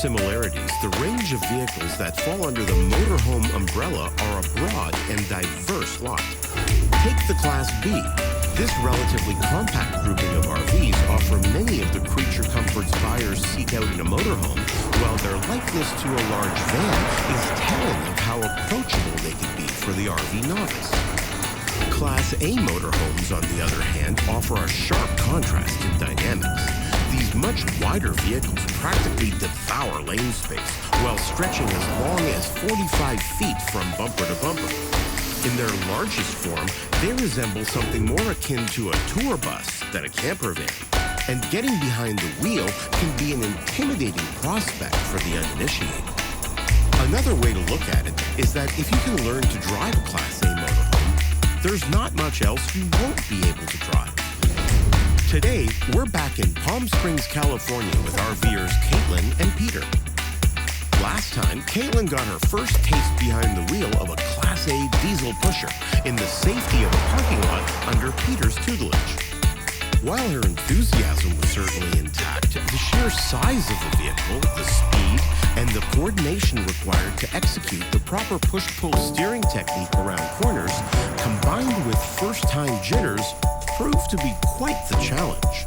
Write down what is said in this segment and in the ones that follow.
similarities, the range of vehicles that fall under the motorhome umbrella are a broad and diverse lot. Take the Class B. This relatively compact grouping of RVs offer many of the creature comforts buyers seek out in a motorhome, while their likeness to a large van is telling of how approachable they can be for the RV novice. Class A motorhomes, on the other hand, offer a sharp contrast in dynamics. These much wider vehicles practically devour lane space while stretching as long as 45 feet from bumper to bumper. In their largest form, they resemble something more akin to a tour bus than a camper van. And getting behind the wheel can be an intimidating prospect for the uninitiated. Another way to look at it is that if you can learn to drive a Class A motorhome, there's not much else you won't be able to drive. Today, we're back in Palm Springs, California with RVers Caitlin and Peter. Last time, Caitlin got her first taste behind the wheel of a Class A diesel pusher in the safety of a parking lot under Peter's tutelage. While her enthusiasm was certainly intact, the sheer size of the vehicle, the speed, and the coordination required to execute the proper push-pull steering technique around corners, combined with first-time jitters, proved to be quite the challenge.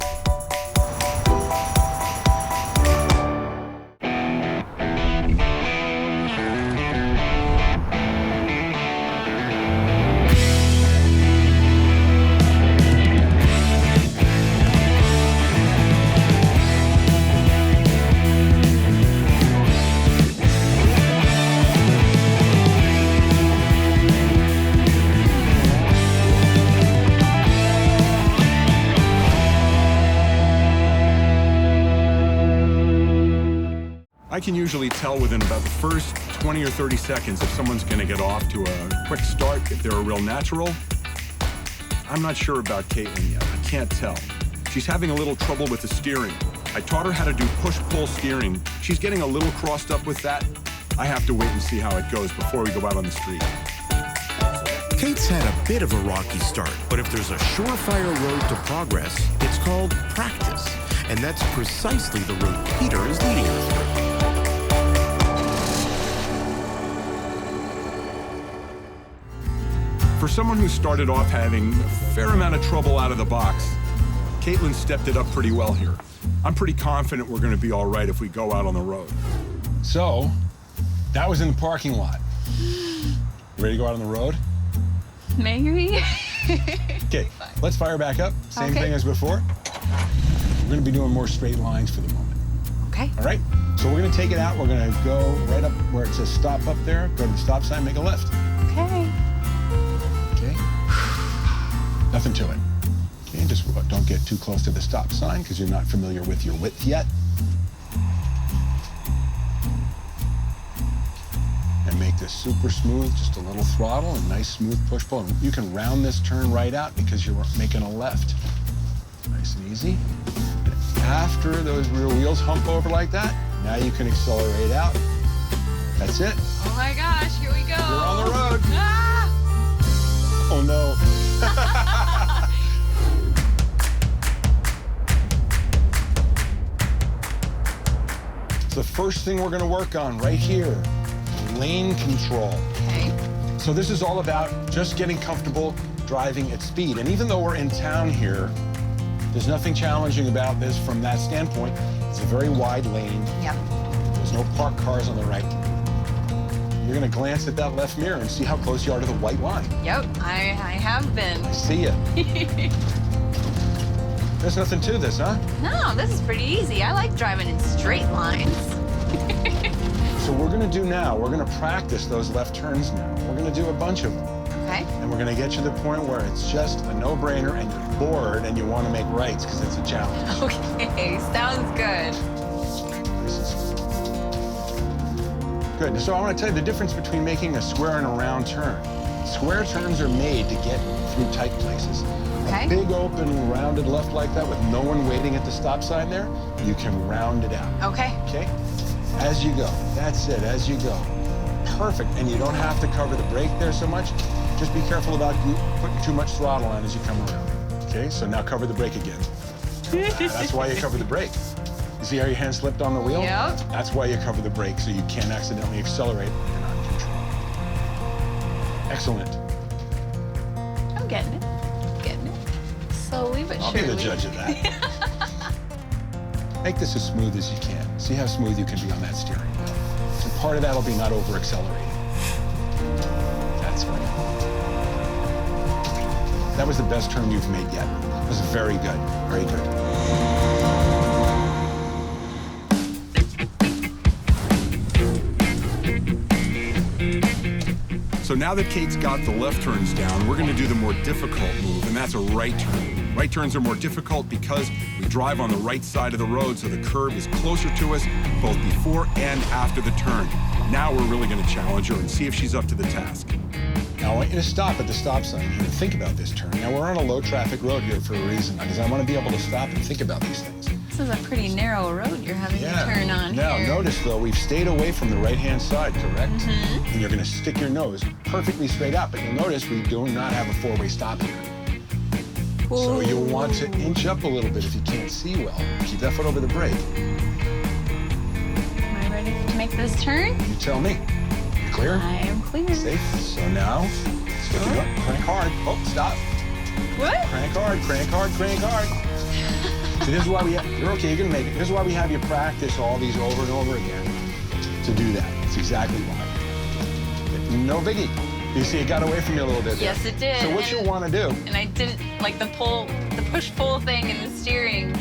I can usually tell within about the first 20 or 30 seconds if someone's going to get off to a quick start, if they're a real natural. I'm not sure about Caitlin yet. I can't tell. She's having a little trouble with the steering. I taught her how to do push-pull steering. She's getting a little crossed up with that. I have to wait and see how it goes before we go out on the street. Cait's had a bit of a rocky start, but if there's a surefire road to progress, it's called practice. And that's precisely the route Peter is leading her through. For someone who started off having a fair amount of trouble out of the box, Caitlin stepped it up pretty well here. I'm pretty confident we're going to be all right if we go out on the road. So, that was in the parking lot. Ready to go out on the road? Maybe. Okay, let's fire back up. Same thing as before. We're going to be doing more straight lines for the moment. Okay. All right? So we're going to take it out. We're going to go right up where it says stop up there. Go to the stop sign, make a left. Okay. Okay. Nothing to it. Okay, just don't get too close to the stop sign because you're not familiar with your width yet. And make this super smooth, just a little throttle and nice smooth push-pull. And you can round this turn right out because you're making a left. Nice and easy. After those rear wheels hump over like that, now you can accelerate out. That's it. Oh my gosh, here we go. You're on the road. Ah! Oh no. So the first thing we're going to work on right here, lane control. Okay. So this is all about just getting comfortable driving at speed. And even though we're in town here, there's nothing challenging about this from that standpoint. It's a very wide lane. Yep. There's no parked cars on the right. You're going to glance at that left mirror and see how close you are to the white line. Yep, I have been. I see you. There's nothing to this, huh? No, this is pretty easy. I like driving in straight lines. So we're going to do now, we're going to practice those left turns now. We're going to do a bunch of them. Okay. And we're going to get to the point where it's just a no-brainer and you're bored and you want to make rights because it's a challenge. Okay, sounds good. Nice and smooth. Good. So I want to tell you the difference between making a square and a round turn. Square turns are made to get through tight places. Okay. A big, open, rounded left like that with no one waiting at the stop sign there, you can round it out. Okay. Okay? As you go. That's it, as you go. Perfect. And you don't have to cover the brake there so much. Just be careful about putting too much throttle on as you come around. Okay, so now cover the brake again. That's why you cover the brake. You see how your hand slipped on the wheel? Yep. That's why you cover the brake, so you can't accidentally accelerate when you're not in control. Excellent. I'm getting it. Getting it. Slowly but I'll surely. be the judge of that. Make this as smooth as you can. See how smooth you can be on that steering wheel. And part of that'll be not over-accelerating. That's great. That was the best turn you've made yet. It was very good. Very good. So now that Cait's got the left turns down, we're going to do the more difficult move, and that's a right turn. Right turns are more difficult because we drive on the right side of the road, so the curb is closer to us both before and after the turn. Now we're really going to challenge her and see if she's up to the task. Now I want you to stop at the stop sign here and think about this turn. Now we're on a low traffic road here for a reason, because I want to be able to stop and think about these things. This is a pretty narrow road you're having to turn on Now, here. notice, though, we've stayed away from the right-hand side, correct? And you're going to stick your nose perfectly straight up. But you'll notice we do not have a four-way stop here. So you'll want to inch up a little bit if you can't see well. Keep that foot over the brake. Am I ready to make this turn? You tell me. You clear? I am clear. Safe. So now, switch it up. Crank hard. Oh, stop. What? Crank hard, crank hard, crank hard. See, this is why you're okay, you're gonna make it. This is why we have you practice all these over and over again to do that. That's exactly why. No biggie. You see, it got away from you a little bit there. Yes, it did. So what you want to do? And I didn't like the push-pull thing and the steering.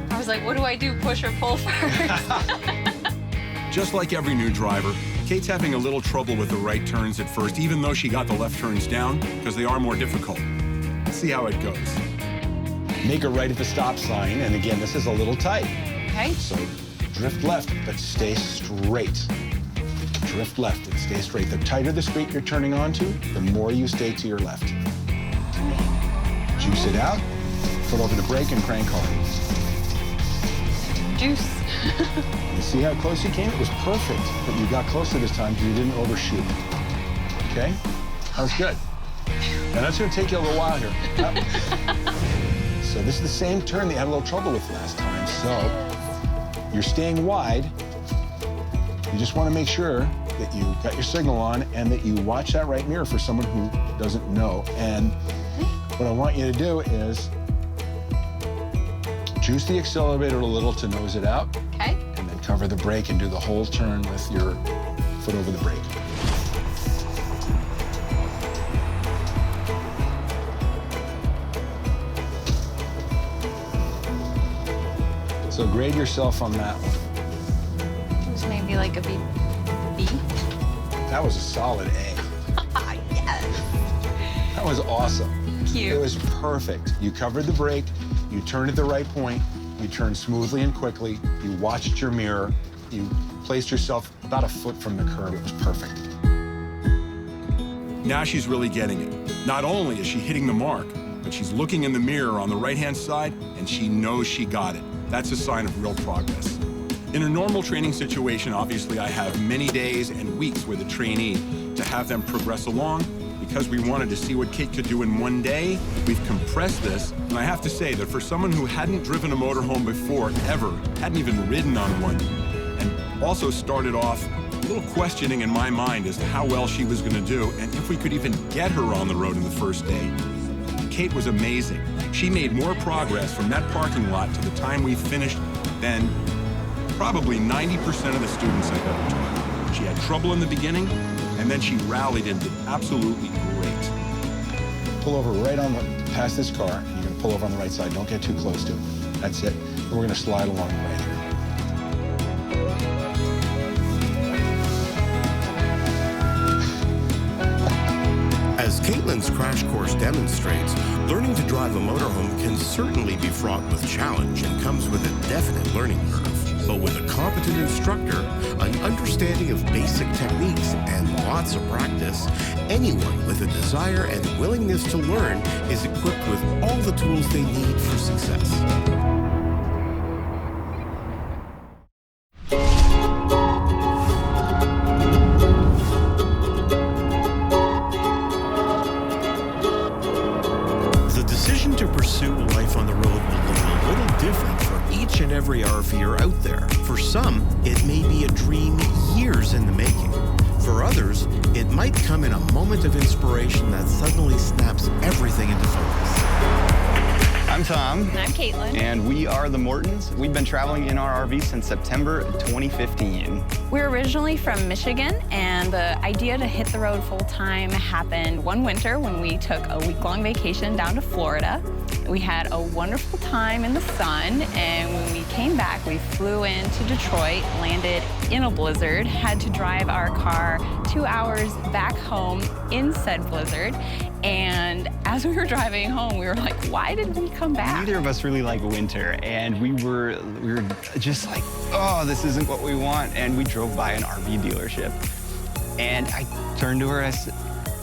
I was like, what do I do, push or pull first? Just like every new driver, Cait's having a little trouble with the right turns at first, even though she got the left turns down, because they are more difficult. Let's see how it goes. Make a right at the stop sign, and again, this is a little tight. Okay. So drift left, but stay straight. Drift left and stay straight. The tighter the street you're turning onto, the more you stay to your left. Juice it out, foot over the brake, and crank hard. Juice. You see how close you came? It was perfect, but you got closer this time because you didn't overshoot. Okay? That was good. And that's going to take you a little while here. So this is the same turn that you had a little trouble with last time. So you're staying wide. You just want to make sure that you got your signal on and that you watch that right mirror for someone who doesn't know. And what I want you to do is juice the accelerator a little to nose it out. Okay. And then cover the brake and do the whole turn with your foot over the brake. So grade yourself on that one. It was maybe like a B. That was a solid A. Yes. That was awesome. Cute. It was perfect. You covered the brake, you turned at the right point, you turned smoothly and quickly, you watched your mirror, you placed yourself about a foot from the curb. It was perfect. Now she's really getting it. Not only is she hitting the mark, but she's looking in the mirror on the right-hand side, and she knows she got it. That's a sign of real progress. In a normal training situation, obviously, I have many days and weeks with a trainee to have them progress along. Because we wanted to see what Cait could do in one day, we've compressed this, and I have to say that for someone who hadn't driven a motorhome before, ever, hadn't even ridden on one, and also started off a little questioning in my mind as to how well she was going to do, and if we could even get her on the road in the first day, Cait was amazing. She made more progress from that parking lot to the time we finished than probably 90% of the students I've ever taught. She had trouble in the beginning, and then she rallied and did absolutely great. Pull over right on past this car, and you're going to pull over on the right side. Don't get too close to it. That's it. And we're going to slide along right here. As Caitlin's crash course demonstrates, learning to drive a motorhome can certainly be fraught with challenge and comes with a definite learning curve. But with a competent instructor, an understanding of basic techniques, and lots of practice, anyone with a desire and willingness to learn is equipped with all the tools they need for success. The decision to pursue life on the road will look a little different for each and every RVer out there. For some, it may be a dream years in the making. For others, it might come in a moment of inspiration that suddenly snaps everything into focus. I'm Tom. And I'm Caitlin. And we are the Mortons. We've been traveling in our RV since September 2015. We're originally from Michigan, and the idea to hit the road full-time happened one winter when we took a week-long vacation down to Florida. We had a wonderful time in the sun, and when we came back, we flew into Detroit, landed in a blizzard, had to drive our car 2 hours back home in said blizzard. And as we were driving home, we were like, why did we come back? Neither of us really like winter, and we were just like, oh, this isn't what we want. And we drove by an RV dealership, and I turned to her, I said,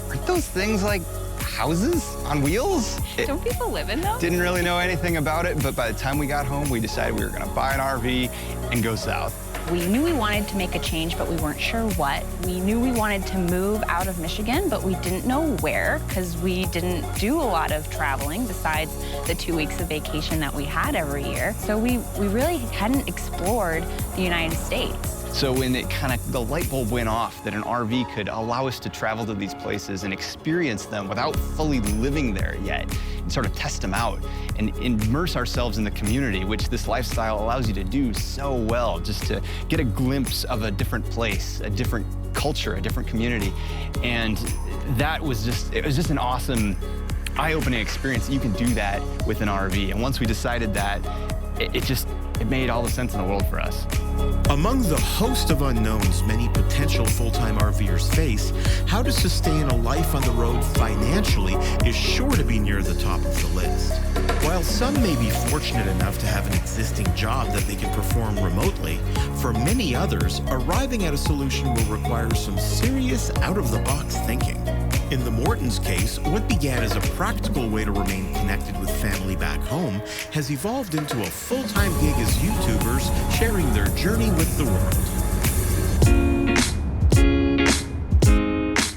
aren't those things like houses on wheels? Don't people live in those? Didn't really know anything about it, but by the time we got home, we decided we were gonna buy an RV and go south. We knew we wanted to make a change, but we weren't sure what. We knew we wanted to move out of Michigan, but we didn't know where, because we didn't do a lot of traveling besides the 2 weeks of vacation that we had every year. So we really hadn't explored the United States. So when the light bulb went off that an RV could allow us to travel to these places and experience them without fully living there yet, and sort of test them out and immerse ourselves in the community, which this lifestyle allows you to do so well, just to get a glimpse of a different place, a different culture, a different community. And it was just an awesome, eye-opening experience. You can do that with an RV. And once we decided that, it made all the sense in the world for us. Among the host of unknowns many potential full-time RVers face, how to sustain a life on the road financially is sure to be near the top of the list. While some may be fortunate enough to have an existing job that they can perform remotely, for many others, arriving at a solution will require some serious out-of-the-box thinking. In the Mortons' case, what began as a practical way to remain connected with family back home has evolved into a full-time gig as YouTubers sharing their journey with the world.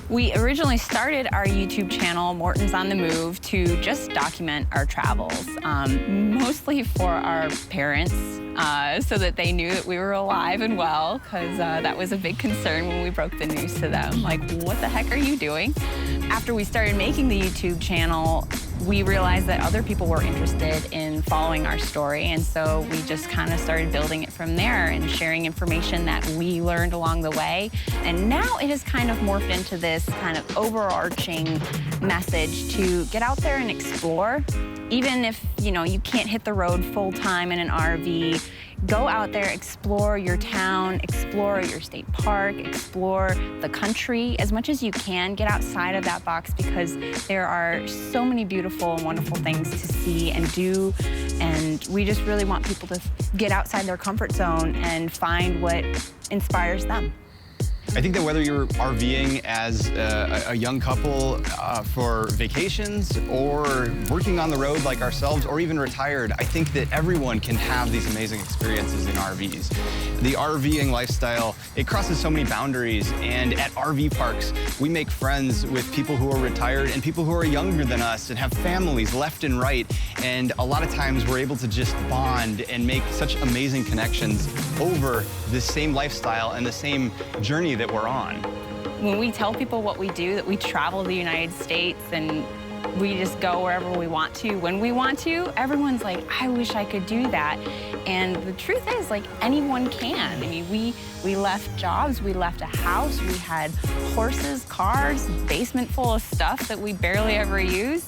We originally started our YouTube channel, Mortons on the Move, to just document our travels, mostly for our parents, so that they knew that we were alive and well, because that was a big concern when we broke the news to them. Like, what the heck are you doing? After we started making the YouTube channel, we realized that other people were interested in following our story, and so we just kind of started building it from there and sharing information that we learned along the way. And now it has kind of morphed into this kind of overarching message to get out there and explore. Even if, you can't hit the road full-time in an RV, go out there, explore your town, explore your state park, explore the country as much as you can. Get outside of that box, because there are so many beautiful and wonderful things to see and do. And we just really want people to get outside their comfort zone and find what inspires them. I think that whether you're RVing as a young couple for vacations, or working on the road like ourselves, or even retired, I think that everyone can have these amazing experiences in RVs. The RVing lifestyle, it crosses so many boundaries, and at RV parks, we make friends with people who are retired and people who are younger than us and have families left and right. And a lot of times we're able to just bond and make such amazing connections over the same lifestyle and the same journey that we're on. When we tell people what we do, that we travel the United States and we just go wherever we want to, when we want to, everyone's like, I wish I could do that. And the truth is, like, anyone can. I mean, we left jobs, we left a house, we had horses, cars, basement full of stuff that we barely ever used.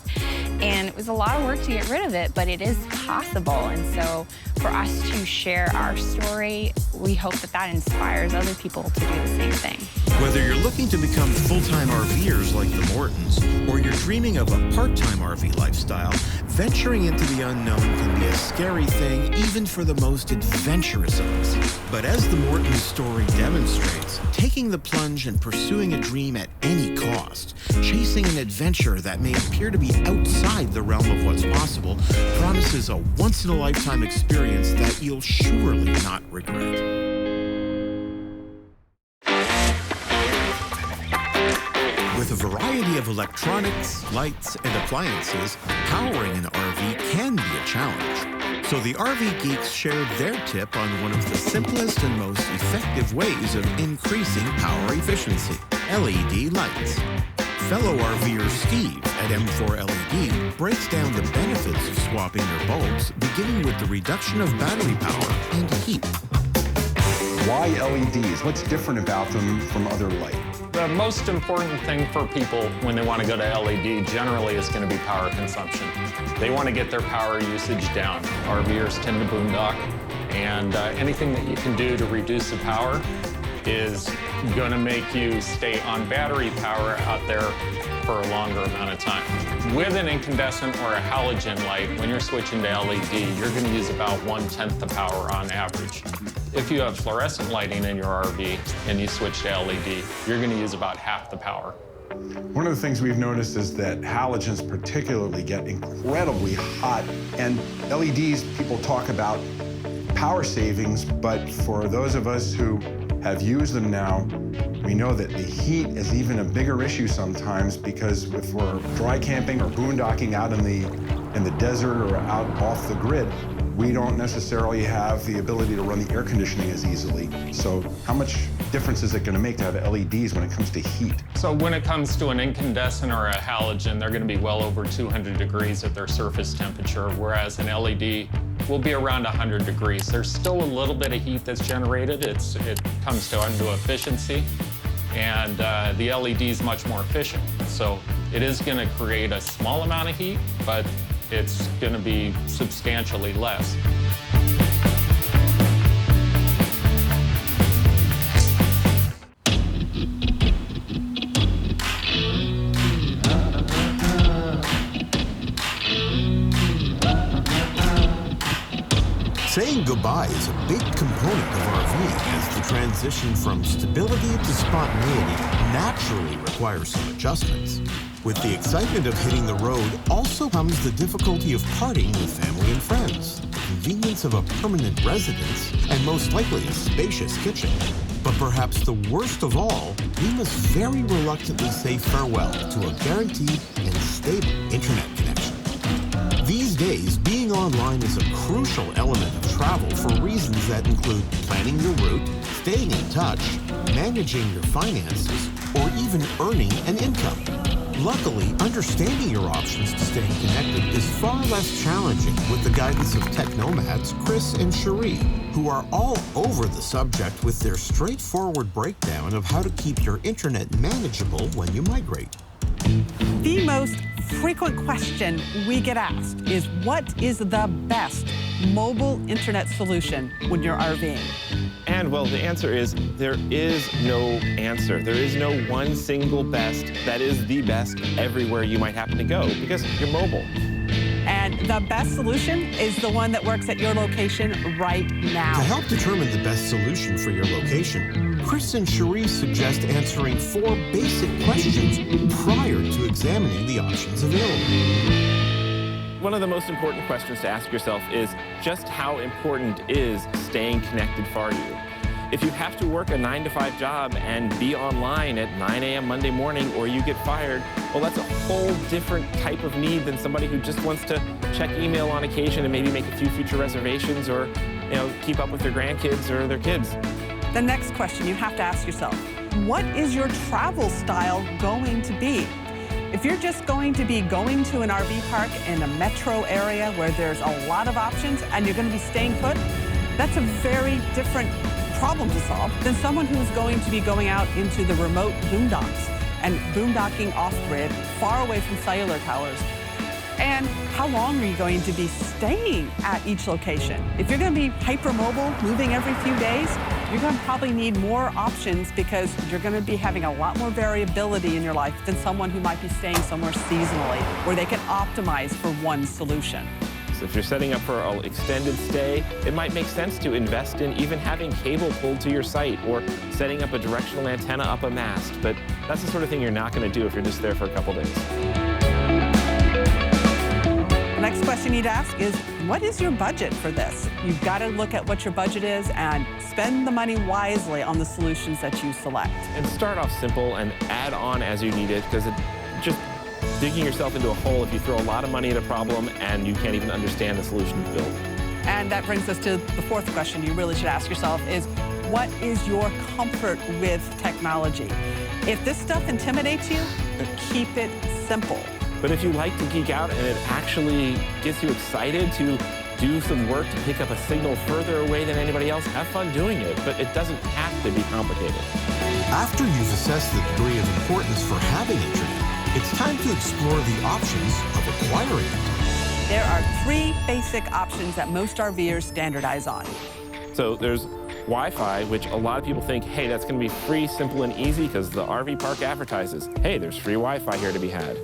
And it was a lot of work to get rid of it, but it is possible. And so for us to share our story, we hope that that inspires other people to do the same thing. Whether you're looking to become full-time RVers like the Mortons, or you're dreaming of a part-time RV lifestyle, venturing into the unknown can be a scary thing even for the most adventurous of us. But as the Mortons story demonstrates, taking the plunge and pursuing a dream at any cost, chasing an adventure that may appear to be outside the realm of what's possible, promises a once-in-a-lifetime experience that you'll surely not regret. With a variety of electronics, lights, and appliances, powering an RV can be a challenge. So the RV geeks shared their tip on one of the simplest and most effective ways of increasing power efficiency: LED lights. Fellow RVer Steve at M4 LED breaks down the benefits of swapping your bulbs, beginning with the reduction of battery power and heat. Why LEDs? What's different about them from other light? The most important thing for people when they want to go to LED generally is going to be power consumption. They want to get their power usage down. RVers tend to boondock, and anything that you can do to reduce the power is going to make you stay on battery power out there for a longer amount of time. With an incandescent or a halogen light, when you're switching to LED, you're going to use about 1/10 the power on average. If you have fluorescent lighting in your RV and you switch to LED, you're going to use about half the power. One of the things we've noticed is that halogens particularly get incredibly hot, and LEDs, people talk about power savings, but for those of us who have used them now, we know that the heat is even a bigger issue sometimes, because if we're dry camping or boondocking out in the desert or out off the grid, we don't necessarily have the ability to run the air conditioning as easily. So how much difference is it going to make to have LEDs when it comes to heat? So when it comes to an incandescent or a halogen, they're going to be well over 200 degrees at their surface temperature, whereas an LED will be around 100 degrees. There's still a little bit of heat that's generated. It comes down to efficiency, and the LED is much more efficient. So it is going to create a small amount of heat, but it's going to be substantially less. Saying goodbye is a big component of RVing, as the transition from stability to spontaneity naturally requires some adjustments. With the excitement of hitting the road also comes the difficulty of parting with family and friends, the convenience of a permanent residence, and most likely a spacious kitchen. But perhaps the worst of all, we must very reluctantly say farewell to a guaranteed and stable internet connection. These days, being online is a crucial element of travel for reasons that include planning your route, staying in touch, managing your finances, or even earning an income. Luckily, understanding your options to staying connected is far less challenging with the guidance of tech nomads Chris and Cherie, who are all over the subject with their straightforward breakdown of how to keep your internet manageable when you migrate. The most frequent question we get asked is, what is the best mobile internet solution when you're RVing? And, well, the answer is there is no answer. There is no one single best that is the best everywhere you might happen to go, because you're mobile. And the best solution is the one that works at your location right now. To help determine the best solution for your location, Chris and Cherie suggest answering 4 basic questions prior to examining the options available. One of the most important questions to ask yourself is just how important is staying connected for you? If you have to work a 9-to-5 job and be online at 9 a.m. Monday morning, or you get fired, well, that's a whole different type of need than somebody who just wants to check email on occasion and maybe make a few future reservations, or, you know, keep up with their grandkids or their kids. The next question you have to ask yourself, what is your travel style going to be? If you're just going to be going to an RV park in a metro area where there's a lot of options and you're going to be staying put, that's a very different problem to solve than someone who's going to be going out into the remote boondocks and boondocking off-grid, far away from cellular towers. And how long are you going to be staying at each location? If you're going to be hypermobile, moving every few days, you're going to probably need more options, because you're going to be having a lot more variability in your life than someone who might be staying somewhere seasonally, where they can optimize for one solution. So if you're setting up for an extended stay, it might make sense to invest in even having cable pulled to your site, or setting up a directional antenna up a mast. But that's the sort of thing you're not going to do if you're just there for a couple days. The next question you need to ask is, what is your budget for this? You've got to look at what your budget is and spend the money wisely on the solutions that you select. And start off simple and add on as you need it, because it just digging yourself into a hole if you throw a lot of money at a problem and you can't even understand the solution to build. And that brings us to the fourth question you really should ask yourself is, what is your comfort with technology? If this stuff intimidates you, keep it simple. But if you like to geek out and it actually gets you excited to do some work to pick up a signal further away than anybody else, have fun doing it, but it doesn't have to be complicated. After you've assessed the degree of importance for having internet, it's time to explore the options of acquiring it. There are 3 basic options that most RVers standardize on. So there's Wi-Fi, which a lot of people think, hey, that's going to be free, simple, and easy because the RV park advertises, hey, there's free Wi-Fi here to be had.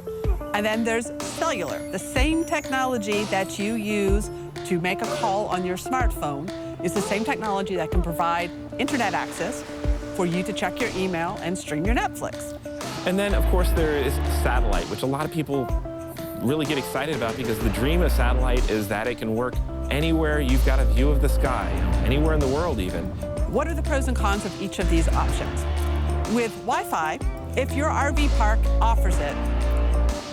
And then there's cellular, the same technology that you use to make a call on your smartphone is the same technology that can provide internet access for you to check your email and stream your Netflix. And then, of course, there is satellite, which a lot of people really get excited about because the dream of satellite is that it can work anywhere you've got a view of the sky, anywhere in the world even. What are the pros and cons of each of these options? With Wi-Fi, if your RV park offers it,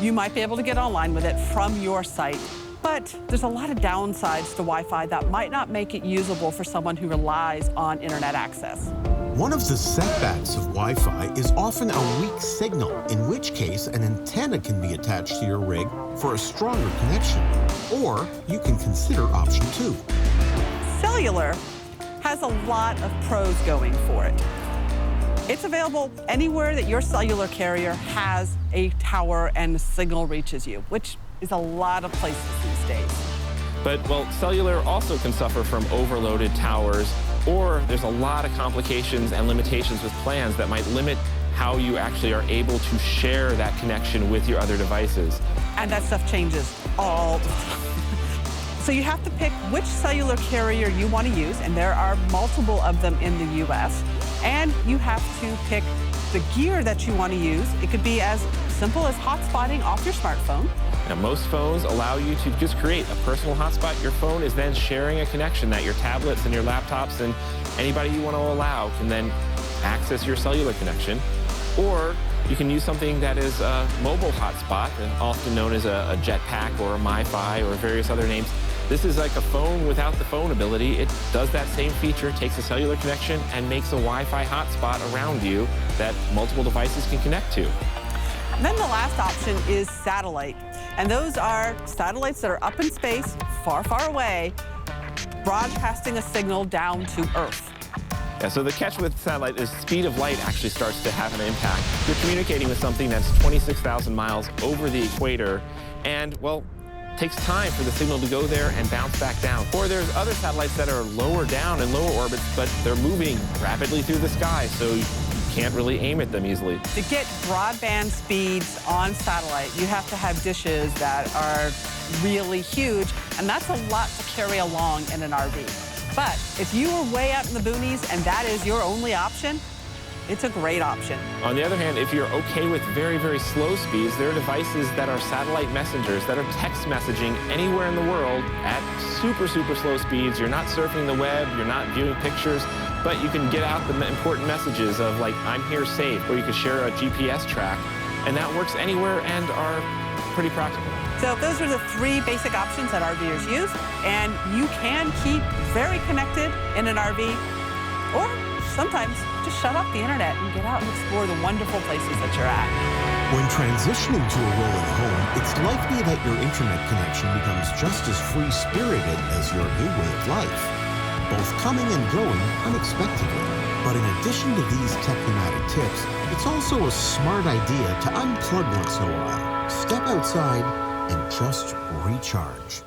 you might be able to get online with it from your site. But there's a lot of downsides to Wi-Fi that might not make it usable for someone who relies on internet access. One of the setbacks of Wi-Fi is often a weak signal, in which case an antenna can be attached to your rig for a stronger connection. Or you can consider option 2. Cellular has a lot of pros going for it. It's available anywhere that your cellular carrier has a tower and the signal reaches you, which is a lot of places these days. But, well, cellular also can suffer from overloaded towers, or there's a lot of complications and limitations with plans that might limit how you actually are able to share that connection with your other devices. And that stuff changes all the time. So you have to pick which cellular carrier you want to use, and there are multiple of them in the US. And you have to pick the gear that you want to use. It could be as simple as hotspotting off your smartphone. Now, most phones allow you to just create a personal hotspot. Your phone is then sharing a connection that your tablets and your laptops and anybody you want to allow can then access your cellular connection. Or you can use something that is a mobile hotspot, often known as a jetpack or a MiFi or various other names. This is like a phone without the phone ability. It does that same feature, takes a cellular connection, and makes a Wi-Fi hotspot around you that multiple devices can connect to. And then the last option is satellite. And those are satellites that are up in space, far, far away, broadcasting a signal down to Earth. Yeah, so the catch with satellite is speed of light actually starts to have an impact. You're communicating with something that's 26,000 miles over the equator, and, well, it takes time for the signal to go there and bounce back down. Or there's other satellites that are lower down in lower orbits, but they're moving rapidly through the sky, so you can't really aim at them easily. To get broadband speeds on satellite, you have to have dishes that are really huge, and that's a lot to carry along in an RV. But if you are way out in the boonies and that is your only option, it's a great option. On the other hand, if you're okay with very, very slow speeds, there are devices that are satellite messengers that are text messaging anywhere in the world at super, super slow speeds. You're not surfing the web, you're not viewing pictures, but you can get out the important messages of like, I'm here safe, or you can share a GPS track, and that works anywhere and are pretty practical. So those are the 3 basic options that RVers use, and you can keep very connected in an RV, or sometimes just shut off the internet and get out and explore the wonderful places that you're at. When transitioning to a rolling home, it's likely that your internet connection becomes just as free-spirited as your new way of life, both coming and going unexpectedly. But in addition to these tech-thematic tips, it's also a smart idea to unplug once in a while, step outside, and just recharge.